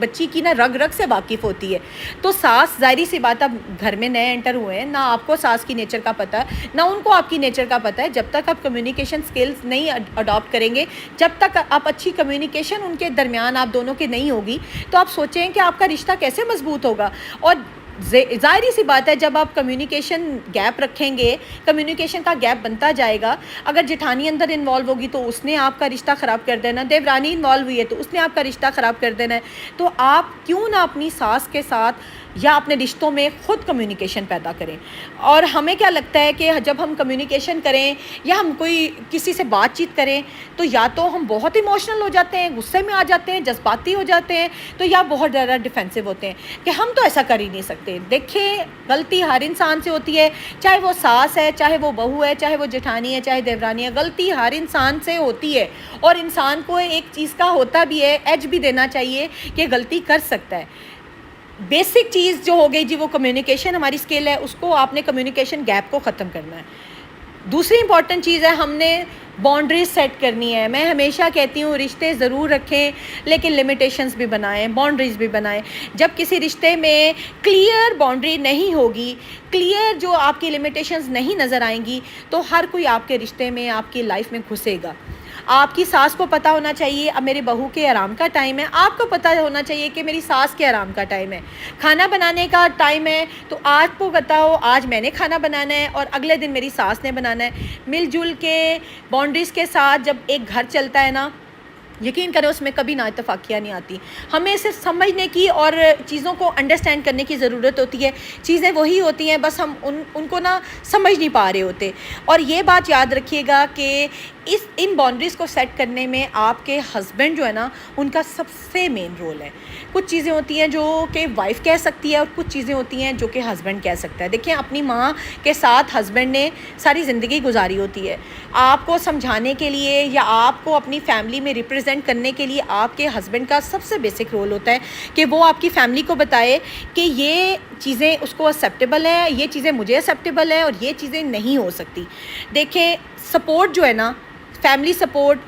بچی کی نا رگ رگ سے واقف ہوتی ہے. تو ساس ظاہری سی بات اب گھر میں نئے انٹر ہوئے ہیں, نہ آپ کو ساس کی نیچر کا پتہ ہے نہ ان کو آپ کی نیچر کا پتہ ہے. جب تک آپ کمیونیکیشن سکلز نہیں اڈاپٹ کریں گے, جب تک آپ اچھی کمیونیکیشن ان کے درمیان آپ دونوں کے نہیں ہوگی, تو آپ سوچیں کہ آپ کا رشتہ کیسے مضبوط ہوگا. اور ظاہری سی بات ہے جب آپ کمیونیکیشن گیپ رکھیں گے, کمیونیکیشن کا گیپ بنتا جائے گا. اگر جٹھانی اندر انوالو ہوگی تو اس نے آپ کا رشتہ خراب کر دینا, دیورانی انوالو ہوئی ہے تو اس نے آپ کا رشتہ خراب کر دینا ہے. تو آپ کیوں نہ اپنی ساس کے ساتھ یا اپنے رشتوں میں خود کمیونیکیشن پیدا کریں. اور ہمیں کیا لگتا ہے کہ جب ہم کمیونیکیشن کریں یا ہم کوئی کسی سے بات چیت کریں تو یا تو ہم بہت ایموشنل ہو جاتے ہیں, غصے میں آ جاتے ہیں, جذباتی ہو جاتے ہیں, تو یا بہت زیادہ ڈیفینسو ہوتے ہیں کہ ہم تو ایسا کر ہی نہیں سکتے. دیکھیں غلطی ہر انسان سے ہوتی ہے, چاہے وہ ساس ہے, چاہے وہ بہو ہے, چاہے وہ جٹھانی ہے, چاہے دیورانی ہے. غلطی ہر انسان سے ہوتی ہے, اور انسان کو ایک چیز کا ہوتا بھی ہے, ایج بھی دینا چاہیے کہ غلطی کر سکتا ہے. بیسک چیز جو ہو گئی جی وہ کمیونیکیشن ہماری اسکل ہے, اس کو آپ نے کمیونیکیشن گیپ کو ختم کرنا ہے. دوسری امپورٹنٹ چیز ہے ہم نے باؤنڈریز سیٹ کرنی ہے. میں ہمیشہ کہتی ہوں رشتے ضرور رکھیں لیکن لمیٹیشنز بھی بنائیں, باؤنڈریز بھی بنائیں. جب کسی رشتے میں کلیئر باؤنڈری نہیں ہوگی, کلیئر جو آپ کی لمیٹیشنز نہیں نظر آئیں گی, تو ہر کوئی آپ کے رشتے میں, آپ کی لائف میں گھسے گا. آپ کی ساس کو پتہ ہونا چاہیے اب میری بہو کے آرام کا ٹائم ہے, آپ کو پتہ ہونا چاہیے کہ میری ساس کے آرام کا ٹائم ہے. کھانا بنانے کا ٹائم ہے تو آج کو پتہ ہو آج میں نے کھانا بنانا ہے اور اگلے دن میری ساس نے بنانا ہے. مل جل کے باؤنڈریز کے ساتھ جب ایک گھر چلتا ہے نا, یقین کریں اس میں کبھی نا اتفاقیاں نہیں آتی. ہمیں صرف سمجھنے کی اور چیزوں کو انڈرسٹینڈ کرنے کی ضرورت ہوتی ہے. چیزیں وہی ہوتی ہیں, بس ہم ان کو نا سمجھ نہیں پا رہے ہوتے. اور یہ بات یاد رکھیے گا کہ ان باؤنڈریز کو سیٹ کرنے میں آپ کے ہسبینڈ جو ہے نا ان کا سب سے مین رول ہے. کچھ چیزیں ہوتی ہیں جو کہ وائف کہہ سکتی ہے اور کچھ چیزیں ہوتی ہیں جو کہ ہسبینڈ کہہ سکتا ہے. دیکھیں اپنی ماں کے ساتھ ہسبینڈ نے ساری زندگی گزاری ہوتی ہے. آپ کو سمجھانے کے لیے یا آپ کو اپنی فیملی میں ریپرزینٹ کرنے کے لیے آپ کے ہسبینڈ کا سب سے بیسک رول ہوتا ہے کہ وہ آپ کی فیملی کو بتائے کہ یہ چیزیں اس کو ایکسیپٹیبل ہیں, یہ چیزیں مجھے ایکسیپٹیبل ہیں اور یہ چیزیں نہیں ہو سکتی. دیکھیں سپورٹ جو ہے نا, فیملی سپورٹ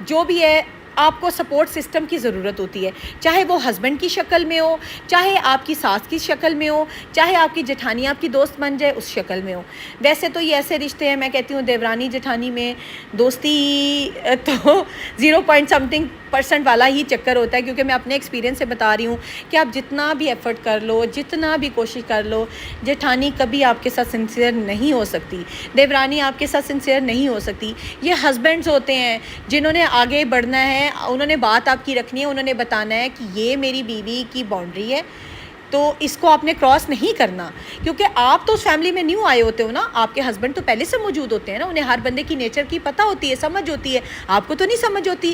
جو بھی ہے, آپ کو سپورٹ سسٹم کی ضرورت ہوتی ہے, چاہے وہ ہسبینڈ کی شکل میں ہو, چاہے آپ کی ساس کی شکل میں ہو, چاہے آپ کی جٹھانی آپ کی دوست بن جائے اس شکل میں ہو. ویسے تو یہ ایسے رشتے ہیں, میں کہتی ہوں دیورانی جٹھانی میں دوستی تو 0.something% والا ہی چکر ہوتا ہے, کیونکہ میں اپنے ایکسپیرینس سے بتا رہی ہوں کہ آپ جتنا بھی ایفرٹ کر لو, جتنا بھی کوشش کر لو, جٹھانی کبھی آپ کے ساتھ سنسیئر نہیں ہو سکتی, دیورانی آپ کے ساتھ سنسیئر نہیں ہو سکتی. یہ ہسبینڈز ہوتے ہیں جنہوں نے آگے بڑھنا ہے, انہوں نے بات آپ کی رکھنی ہے, انہوں نے بتانا ہے کہ یہ میری بیوی کی باؤنڈری ہے تو اس کو آپ نے کراس نہیں کرنا. کیونکہ آپ تو اس فیملی میں نیو آئے ہوتے ہو نا, آپ کے ہسبینڈ تو پہلے سے موجود ہوتے ہیں نا, انہیں ہر بندے کی نیچر کی پتہ ہوتی ہے, سمجھ ہوتی ہے, آپ کو تو نہیں سمجھ ہوتی.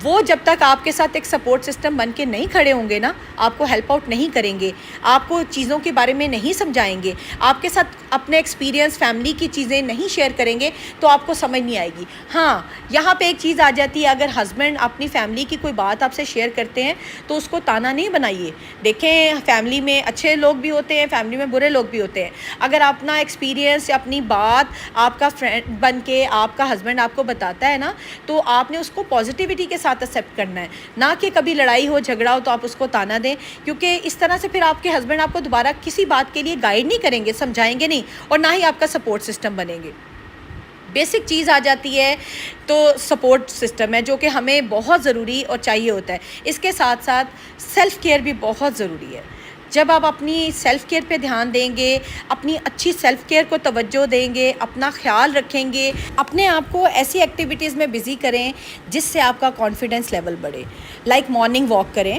وہ جب تک آپ کے ساتھ ایک سپورٹ سسٹم بن کے نہیں کھڑے ہوں گے نا, آپ کو ہیلپ آؤٹ نہیں کریں گے, آپ کو چیزوں کے بارے میں نہیں سمجھائیں گے, آپ کے ساتھ اپنے ایکسپیرینس فیملی کی چیزیں نہیں شیئر کریں گے, تو آپ کو سمجھ نہیں آئے گی. ہاں یہاں پہ ایک چیز آ جاتی ہے, اگر ہسبینڈ اپنی فیملی کی کوئی بات آپ سے شیئر کرتے ہیں تو اس کو تانا نہیں بنائیے. دیکھیں فیملی میں اچھے لوگ بھی ہوتے ہیں, فیملی میں برے لوگ بھی ہوتے ہیں. اگر اپنا ایکسپیرینس یا اپنی بات آپ کا فرینڈ بن کے آپ کا ہسبینڈ آپ کو بتاتا ہے نا, تو آپ نے اس کو پازیٹیوٹی کے ساتھ ایکسیپٹ کرنا ہے, نہ کہ کبھی لڑائی ہو جھگڑا ہو تو آپ اس کو تانا دیں, کیونکہ اس طرح سے پھر آپ کے ہسبینڈ آپ کو دوبارہ کسی بات کے لیے گائیڈ نہیں کریں گے, سمجھائیں گے نہیں, اور نہ ہی آپ کا سپورٹ سسٹم بنیں گے. بیسک چیز آ جاتی ہے تو سپورٹ سسٹم ہے جو کہ ہمیں بہت ضروری اور چاہیے ہوتا ہے. اس کے ساتھ ساتھ سیلف کیئر بھی بہت ضروری ہے. جب آپ اپنی سیلف کیئر پہ دھیان دیں گے, اپنی اچھی سیلف کیئر کو توجہ دیں گے, اپنا خیال رکھیں گے, اپنے آپ کو ایسی ایکٹیویٹیز میں بزی کریں جس سے آپ کا کانفیڈنس لیول بڑھے. لائک مارننگ واک کریں,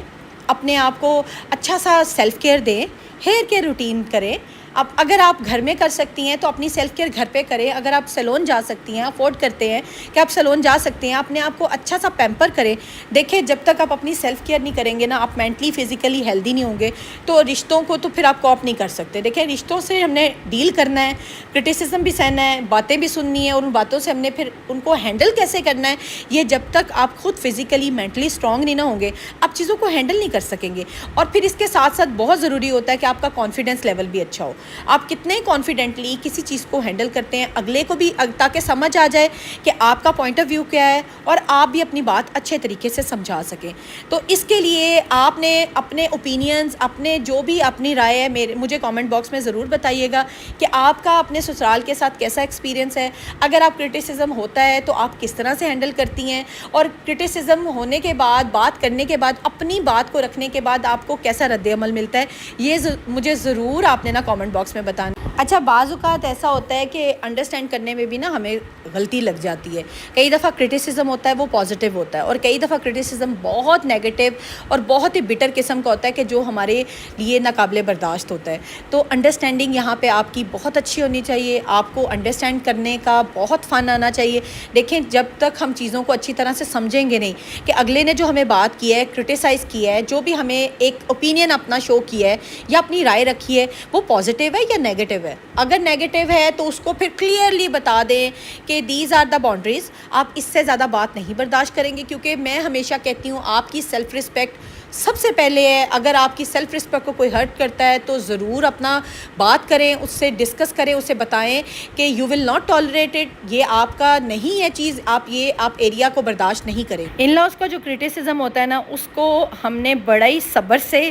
اپنے آپ کو اچھا سا سیلف کیئر دیں, ہیئر کیئر روٹین کریں. اب اگر آپ گھر میں کر سکتی ہیں تو اپنی سیلف کیئر گھر پہ کریں. اگر آپ سیلون جا سکتی ہیں, افورڈ کرتے ہیں کہ آپ سیلون جا سکتے ہیں, اپنے آپ کو اچھا سا پیمپر کریں. دیکھیں جب تک آپ اپنی سیلف کیئر نہیں کریں گے نا, آپ مینٹلی فزیکلی ہیلدی نہیں ہوں گے, تو رشتوں کو تو پھر آپ کوپ نہیں کر سکتے. دیکھیں رشتوں سے ہم نے ڈیل کرنا ہے, کرٹیسزم بھی سہنا ہے, باتیں بھی سننی ہے, اور ان باتوں سے ہم نے پھر ان کو ہینڈل کیسے کرنا ہے, یہ جب تک آپ خود فزیکلی مینٹلی اسٹرانگ نہیں نہ ہوں گے, آپ چیزوں کو ہینڈل نہیں کر سکیں گے. اور پھر اس کے ساتھ ساتھ بہت ضروری ہوتا ہے کہ آپ کا کانفیڈنس لیول بھی اچھا ہو. آپ کتنے کانفیڈنٹلی کسی چیز کو ہینڈل کرتے ہیں اگلے کو بھی، تاکہ سمجھ آ جائے کہ آپ کا پوائنٹ آف ویو کیا ہے اور آپ بھی اپنی بات اچھے طریقے سے سمجھا سکیں. تو اس کے لیے آپ نے اپنے اوپینینز، اپنے جو بھی اپنی رائے ہے مجھے کامنٹ باکس میں ضرور بتائیے گا کہ آپ کا اپنے سسرال کے ساتھ کیسا ایکسپیرینس ہے. اگر آپ کرٹیسزم ہوتا ہے تو آپ کس طرح سے ہینڈل کرتی ہیں، اور کرٹیسزم ہونے کے بعد، بات کرنے کے بعد، اپنی بات کو رکھنے کے بعد آپ کو کیسا رد عمل ملتا ہے، یہ مجھے ضرور آپ نے نا کامنٹ باکس میں بتانا. اچھا، بعض اوقات ایسا ہوتا ہے کہ انڈرسٹینڈ کرنے میں بھی نا ہمیں غلطی لگ جاتی ہے. کئی دفعہ کرٹیسزم ہوتا ہے وہ پازیٹیو ہوتا ہے، اور کئی دفعہ کرٹیسزم بہت نیگیٹو اور بہت ہی بٹر قسم کا ہوتا ہے کہ جو ہمارے لیے ناقابل برداشت ہوتا ہے. تو انڈرسٹینڈنگ یہاں پہ آپ کی بہت اچھی ہونی چاہیے. آپ کو انڈرسٹینڈ کرنے کا بہت فن آنا چاہیے. دیکھیں، جب تک ہم چیزوں کو اچھی طرح سے سمجھیں گے نہیں کہ اگلے نے جو ہمیں بات کی ہے، کرٹیسائز کیا ہے، جو بھی ہمیں ایک اوپینین اپنا شو کیا ہے یا اپنی رائے رکھی ہے، وہ پازیٹیو ہے یا نیگیٹو ہے. اگر نیگیٹو ہے تو اس کو پھر کلیئرلی بتا دیں کہ دیز آر دا باؤنڈریز، آپ اس سے زیادہ بات نہیں برداشت کریں گے. کیونکہ میں ہمیشہ کہتی ہوں آپ کی سیلف رسپیکٹ سب سے پہلے ہے. اگر آپ کی سیلف رسپیکٹ کو کوئی ہرٹ کرتا ہے تو ضرور اپنا بات کریں، اس سے ڈسکس کریں، اسے بتائیں کہ you will not tolerate it, یہ آپ کا نہیں ہے چیز، آپ ایریا کو برداشت نہیں کریں. ان لاز کا جو کرٹیسزم ہوتا ہے نا، اس کو ہم نے بڑا ہی صبر سے،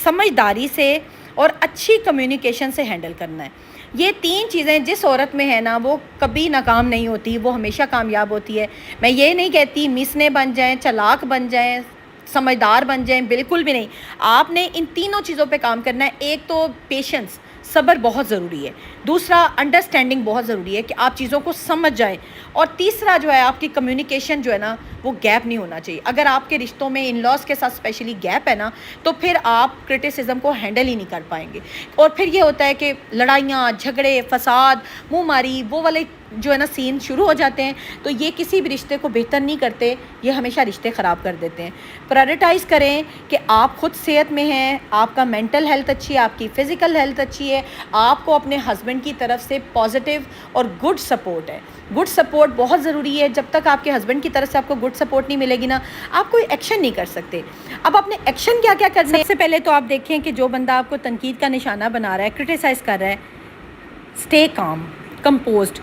سمجھداری سے اور اچھی کمیونیکیشن سے ہینڈل کرنا ہے. یہ 3 چیزیں جس عورت میں ہے نا، وہ کبھی ناکام نہیں ہوتی، وہ ہمیشہ کامیاب ہوتی ہے. میں یہ نہیں کہتی مسنے بن جائیں، چلاک بن جائیں، سمجھدار بن جائیں، بالکل بھی نہیں. آپ نے ان تینوں چیزوں پہ کام کرنا ہے. ایک تو پیشنس، صبر بہت ضروری ہے. دوسرا انڈرسٹینڈنگ بہت ضروری ہے کہ آپ چیزوں کو سمجھ جائیں. اور تیسرا جو ہے آپ کی کمیونیکیشن جو ہے نا، وہ گیپ نہیں ہونا چاہیے. اگر آپ کے رشتوں میں ان لاز کے ساتھ اسپیشلی گیپ ہے نا، تو پھر آپ کرٹیسزم کو ہینڈل ہی نہیں کر پائیں گے. اور پھر یہ ہوتا ہے کہ لڑائیاں، جھگڑے، فساد، منہ ماری، وہ والے جو ہے نا سین شروع ہو جاتے ہیں. تو یہ کسی بھی رشتے کو بہتر نہیں کرتے، یہ ہمیشہ رشتے خراب کر دیتے ہیں. پرائرٹائز کریں کہ آپ خود صحت میں ہیں، آپ کا مینٹل ہیلتھ اچھی ہے، آپ کی فزیکل ہیلتھ اچھی ہے، آپ کو اپنے ہسبینڈ کی طرف سے پازیٹیو اور گڈ سپورٹ ہے. گڈ سپورٹ بہت ضروری ہے. جب تک آپ کے ہسبینڈ کی طرف سے آپ کو گڈ سپورٹ نہیں ملے گی نا، آپ کوئی ایکشن نہیں کر سکتے. اب اپنے ایکشن کیا کیا کرنے ہیں؟ سب سے پہلے تو آپ دیکھیں کہ جو بندہ آپ کو تنقید کا نشانہ بنا رہا ہے، کرٹیسائز کر رہا ہے، اسٹے کام، کمپوزڈ.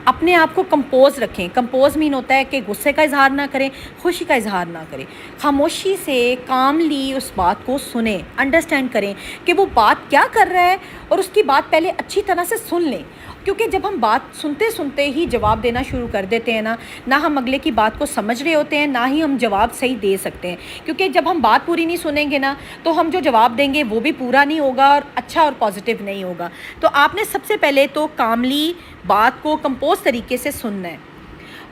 اپنے آپ کو کمپوز رکھیں. کمپوز مین ہوتا ہے کہ غصے کا اظہار نہ کریں، خوشی کا اظہار نہ کریں. خاموشی سے کاملی اس بات کو سنیں، انڈرسٹینڈ کریں کہ وہ بات کیا کر رہا ہے، اور اس کی بات پہلے اچھی طرح سے سن لیں. کیونکہ جب ہم بات سنتے سنتے ہی جواب دینا شروع کر دیتے ہیں نا، نہ ہم اگلے کی بات کو سمجھ رہے ہوتے ہیں، نہ ہی ہم جواب صحیح دے سکتے ہیں. کیونکہ جب ہم بات پوری نہیں سنیں گے نا، تو ہم جو جواب دیں گے وہ بھی پورا نہیں ہوگا اور اچھا اور پازیٹیو نہیں ہوگا. تو آپ نے سب سے پہلے تو کاملی بات کو کمپوز طریقے سے سننا ہے.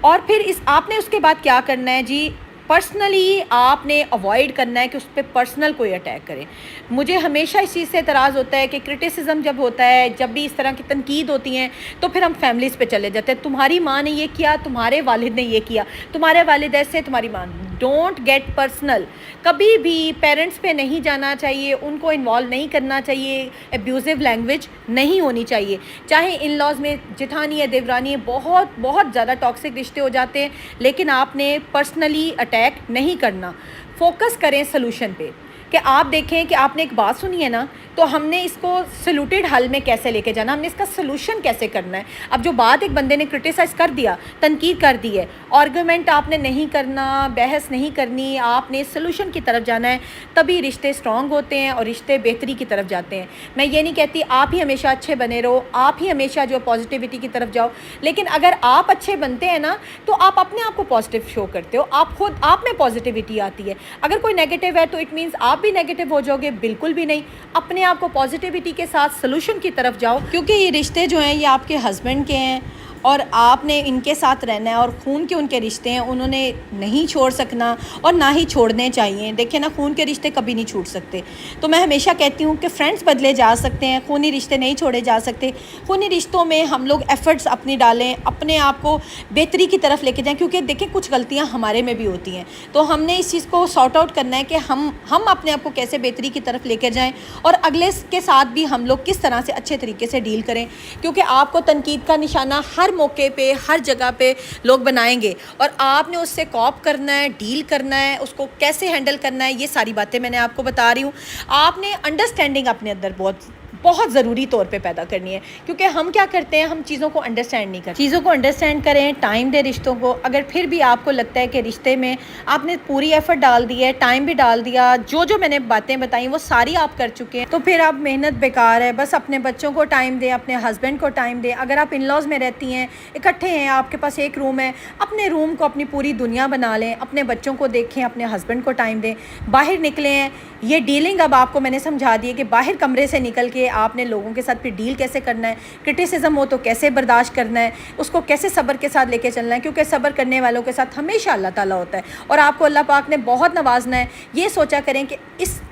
اور پھر آپ نے اس کے بعد کیا کرنا ہے جی، پرسنلی آپ نے اوائڈ کرنا ہے کہ اس پہ پرسنل کوئی اٹیک کرے. مجھے ہمیشہ اس چیز سے اعتراض ہوتا ہے کہ کرٹیسزم جب ہوتا ہے، جب بھی اس طرح کی تنقید ہوتی ہیں، تو پھر ہم فیملیز پہ چلے جاتے ہیں. تمہاری ماں نے یہ کیا، تمہارے والد نے یہ کیا، تمہارے والد ایسے، تمہاری ماں. Don't get personal. کبھی بھی پیرنٹس پہ نہیں جانا چاہیے، ان کو انوالو نہیں کرنا چاہیے. ایبیوزو لینگویج نہیں ہونی چاہیے. چاہے ان لاز میں جٹھانی ہے، دیورانی ہے، بہت بہت زیادہ ٹاکسک رشتے ہو جاتے ہیں، لیکن آپ نے پرسنلی اٹیک نہیں کرنا. فوکس کریں سلوشن پہ. کہ آپ دیکھیں کہ آپ نے ایک بات سنی ہے نا، تو ہم نے اس کو سلوٹیڈ حل میں کیسے لے کے جانا، ہم نے اس کا سلوشن کیسے کرنا ہے. اب جو بات ایک بندے نے کرٹیسائز کر دیا، تنقید کر دی ہے، آرگومنٹ آپ نے نہیں کرنا، بحث نہیں کرنی، آپ نے سلوشن کی طرف جانا ہے. تبھی رشتے اسٹرانگ ہوتے ہیں اور رشتے بہتری کی طرف جاتے ہیں. میں یہ نہیں کہتی آپ ہی ہمیشہ اچھے بنے رہو، آپ ہی ہمیشہ جو پازیٹیوٹی کی طرف جاؤ، لیکن اگر آپ اچھے بنتے ہیں نا، تو آپ اپنے آپ کو پازیٹیو شو کرتے ہو، آپ میں پازیٹیوٹی آتی ہے. اگر کوئی نیگیٹو ہے تو اٹ مینس آپ بھی نیگیٹو ہو جاؤ گے، بالکل بھی نہیں. اپنے آپ کو پازیٹیوٹی کے ساتھ سلوشن کی طرف جاؤ. کیونکہ یہ رشتے جو ہیں یہ آپ کے ہسبینڈ کے ہیں، اور آپ نے ان کے ساتھ رہنا ہے، اور خون کے ان کے رشتے ہیں، انہوں نے نہیں چھوڑ سکنا اور نہ ہی چھوڑنے چاہیے. دیکھیں نا، خون کے رشتے کبھی نہیں چھوٹ سکتے. تو میں ہمیشہ کہتی ہوں کہ فرینڈس بدلے جا سکتے ہیں، خونی رشتے نہیں چھوڑے جا سکتے. خونی رشتوں میں ہم لوگ ایفرٹس اپنی ڈالیں، اپنے آپ کو بہتری کی طرف لے کے جائیں. کیونکہ دیکھیں کچھ غلطیاں ہمارے میں بھی ہوتی ہیں، تو ہم نے اس چیز کو سارٹ آؤٹ کرنا ہے کہ ہم اپنے آپ کو کیسے بہتری کی طرف لے کے جائیں، اور اگلے کے ساتھ بھی ہم لوگ کس طرح سے اچھے طریقے سے ڈیل کریں. کیونکہ آپ کو تنقید کا نشانہ ہر موقع پہ، ہر جگہ پہ لوگ بنائیں گے، اور آپ نے اس سے کوپ کرنا ہے، ڈیل کرنا ہے، اس کو کیسے ہینڈل کرنا ہے. یہ ساری باتیں میں نے آپ کو بتا رہی ہوں. آپ نے انڈرسٹینڈنگ اپنے اندر بہت بہت ضروری طور پہ پیدا کرنی ہے، کیونکہ ہم کیا کرتے ہیں، ہم چیزوں کو انڈرسٹینڈ نہیں کرتے. چیزوں کو انڈرسٹینڈ کریں، ٹائم دیں رشتوں کو. اگر پھر بھی آپ کو لگتا ہے کہ رشتے میں آپ نے پوری ایفرٹ ڈال دی ہے، ٹائم بھی ڈال دیا، جو میں نے باتیں بتائیں وہ ساری آپ کر چکے ہیں، تو پھر آپ محنت بیکار ہے. بس اپنے بچوں کو ٹائم دیں، اپنے ہسبینڈ کو ٹائم دیں. اگر آپ ان لاز میں رہتی ہیں، اکٹھے ہیں، آپ کے پاس ایک روم ہے، اپنے روم کو اپنی پوری دنیا بنا لیں. اپنے بچوں کو دیکھیں، اپنے ہسبینڈ کو ٹائم دیں. باہر نکلیں ہیں، یہ ڈیلنگ اب آپ کو میں نے سمجھا دی ہے کہ باہر کمرے سے نکل کے آپ نے لوگوں کے ساتھ پھر ڈیل کیسے کرنا ہے، کرٹیسزم ہو تو کیسے برداشت کرنا ہے، اس کو کیسے صبر کے ساتھ لے کے چلنا ہے، کیونکہ صبر کرنے والوں کے ساتھ ہمیشہ اللہ تعالیٰ ہوتا ہے اور آپ کو اللہ پاک نے بہت نوازنا ہے. یہ سوچا کریں کہ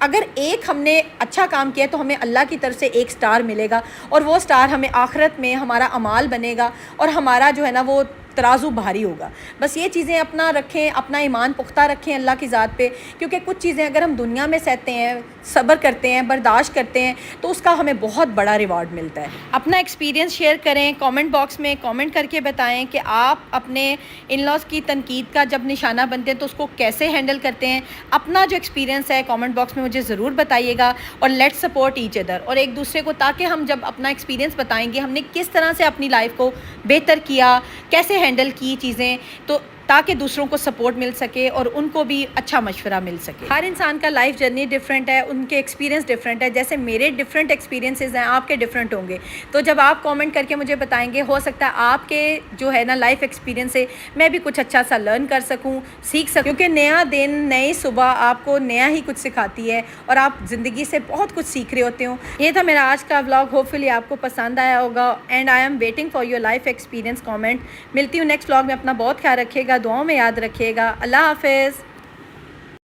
اگر ایک ہم نے اچھا کام کیا تو ہمیں اللہ کی طرف سے ایک سٹار ملے گا، اور وہ سٹار ہمیں آخرت میں ہمارا اعمال بنے گا اور ہمارا جو ہے نا وہ ترازو بھاری ہوگا. بس یہ چیزیں اپنا رکھیں، اپنا ایمان پختہ رکھیں اللہ کی ذات پہ، کیونکہ کچھ چیزیں اگر ہم دنیا میں سہتے ہیں، صبر کرتے ہیں، برداشت کرتے ہیں، تو اس کا ہمیں بہت بڑا ریوارڈ ملتا ہے. اپنا ایکسپیرینس شیئر کریں، کامنٹ باکس میں کامنٹ کر کے بتائیں کہ آپ اپنے ان لاز کی تنقید کا جب نشانہ بنتے ہیں تو اس کو کیسے ہینڈل کرتے ہیں. اپنا جو ایکسپیرینس ہے کامنٹ باکس میں مجھے ضرور بتائیے گا، اور لیٹ سپورٹ ایچ ادر، اور ایک دوسرے کو، تاکہ ہم جب اپنا ایکسپیرینس بتائیں گے ہم نے کس طرح سے اپنی لائف کو بہتر کیا، کیسے ہینڈل کی چیزیں، تو تاکہ دوسروں کو سپورٹ مل سکے اور ان کو بھی اچھا مشورہ مل سکے. ہر انسان کا لائف جرنی ڈیفرنٹ ہے، ان کے ایکسپیرینس ڈیفرنٹ ہے. جیسے میرے ڈیفرنٹ ایکسپیرینسز ہیں، آپ کے ڈیفرنٹ ہوں گے. تو جب آپ کامنٹ کر کے مجھے بتائیں گے، ہو سکتا ہے آپ کے جو ہے نا لائف ایکسپیرینس سے میں بھی کچھ اچھا سا لرن کر سکوں، سیکھ سکوں، کیونکہ نیا دن، نئی صبح آپ کو نیا ہی کچھ سکھاتی ہے اور آپ زندگی سے بہت کچھ سیکھ رہے ہوتے ہو. یہ تھا میرا آج کا ولاگ، ہوپ فلی آپ کو پسند آیا ہوگا، and I am waiting for your life experience comment. ملتی ہوں نیکسٹ ولاگ میں. اپنا بہت خیال رکھیے گا، دعاؤں میں یاد رکھیے گا. اللہ حافظ.